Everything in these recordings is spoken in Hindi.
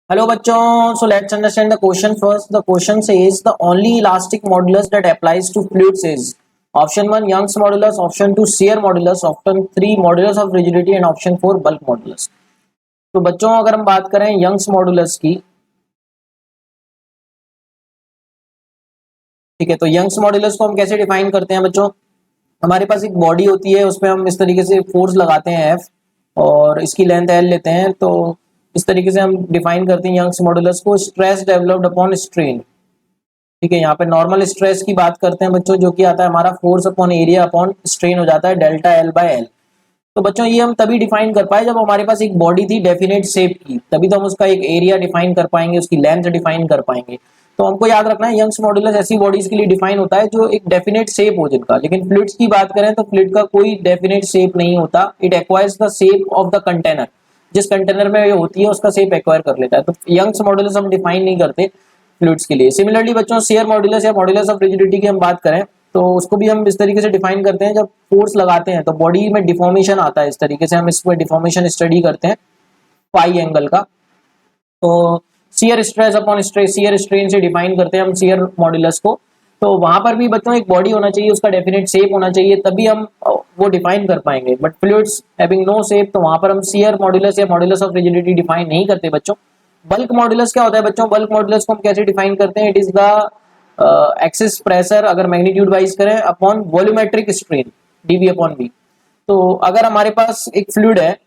Hello bachon, so let's understand the question first. The question says the only elastic modulus that applies to fluids is option 1 Young's modulus, option 2 shear modulus, option 3 modulus of rigidity and option 4 bulk modulus. तो बच्चों अगर हम बात करें यंग्स मॉडुलस की, ठीक है, तो यंग्स मॉडुलस को हम कैसे डिफाइन करते हैं बच्चों। हमारे पास एक बॉडी होती है, उसमें हम इस तरीके से फोर्स लगाते हैं F और इसकी लेंथ L लेते हैं, तो इस तरीके से हम डिफाइन करते हैं यंग्स मॉडुलस को, स्ट्रेस डेवलप्ड अपॉन स्ट्रेन। ठीक है, यहाँ पे नॉर्मल स्ट्रेस की बात करते हैं बच्चों, जो कि आता है हमारा force upon area upon strain हो जाता है डेल्टा L बाय L। तो बच्चों ये हम तभी डिफाइन कर पाए जब हमारे पास एक बॉडी थी डेफिनेट शेप की, तभी तो हम उसका एक एरिया डिफाइन कर पाएंगे, उसकी लेंथ डिफाइन कर पाएंगे। तो हमको याद रखना है यंग्स मॉडुलस ऐसी बॉडीज के लिए डिफाइन होता है जो एक डेफिनेट शेप हो जिनका। लेकिन फ्लूइड्स की बात करें तो फ्लूइड का कोई डेफिनेट शेप नहीं होता, it acquires the shape of the container. जिस कंटेनर में ये होती है उसका शेप एक्वायर कर लेता है। तो यंग्स मॉडुलस हम डिफाइन नहीं करते फ्लूइड्स के लिए। सिमिलरली बच्चों शेयर मॉडुलस या मॉडुलस ऑफ रिजिडिटी की हम बात करें तो उसको भी हम इस तरीके से डिफाइन करते हैं, जब फोर्स लगाते हैं तो बॉडी में डिफॉर्मेशन आता है, इस तरीके से हम इसमें डिफॉर्मेशन स्टडी करते हैं फाई एंगल का। तो shear stress upon stress, shear strain से डिफाइन करते हैं हम शियर मॉडुलस को। तो वहां पर भी बच्चों एक बॉडी होना चाहिए, उसका डेफिनेट शेप होना चाहिए, तभी हम वो डिफाइन कर पाएंगे। But fluids having no shape, तो वहां पर हम शियर मॉडुलस या मॉडुलस ऑफ रिजिडिटी डिफाइन नहीं करते बच्चों। बल्क मॉडुलस क्या होता है बच्चों, बल्क मॉडुलस को हम कैसे डिफाइन करते हैं, it is the excess pressure, अगर मैग्नीट्यूड वाइज करें, upon volumetric strain DV upon V. तो अगर हमारे पास एक फ्लूइड है,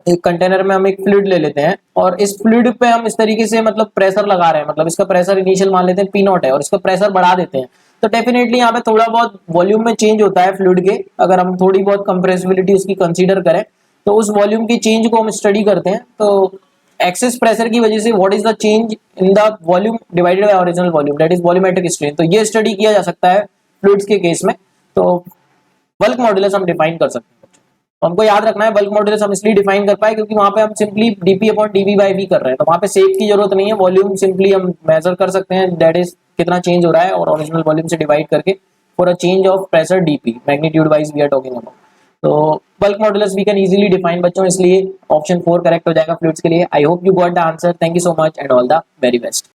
एक कंटेनर में हम एक फ्लूइड ले लेते हैं और इस फ्लूइड पे हम इस तरीके से मतलब प्रेशर लगा रहे हैं, मतलब इसका प्रेशर इनिशियल मान लेते हैं पी नॉट है और इसका प्रेशर बढ़ा देते हैं, तो डेफिनेटली यहाँ पे थोड़ा बहुत वॉल्यूम में चेंज होता है फ्लूइड के। अगर हम थोड़ी बहुत कंप्रेसिबिलिटी उसकी कंसीडर करें तो उस वॉल्यूम की चेंज को हम स्टडी करते हैं। तो एक्सेस प्रेशर की वजह से what is the change in the volume divided by original volume, that is volumetric strain. तो ये स्टडी किया जा सकता है फ्लूइड्स के केस में। तो बल्क मॉडुलस हम डिफाइन कर सकते हैं। तो हमको याद रखना है बल्क मॉडुलस हम इसलिए डिफाइन कर पाए क्योंकि वहां पे हम simply DP upon DV by V कर रहे हैं, तो वहां पे शेप की जरूरत नहीं है, वॉल्यूम सिंपली हम मेजर कर सकते हैं, दैट इज कितना चेंज हो रहा है, और ओरिजिनल वॉल्यूम से डिवाइड करके for a change of pressure DP magnitude wise we are talking about. तो bulk modulus we can easily define बच्चों, इसलिए ऑप्शन 4 करेक्ट हो जाएगा फ्लूइड्स के लिए। I hope you got the answer. Thank you so much and all the very best.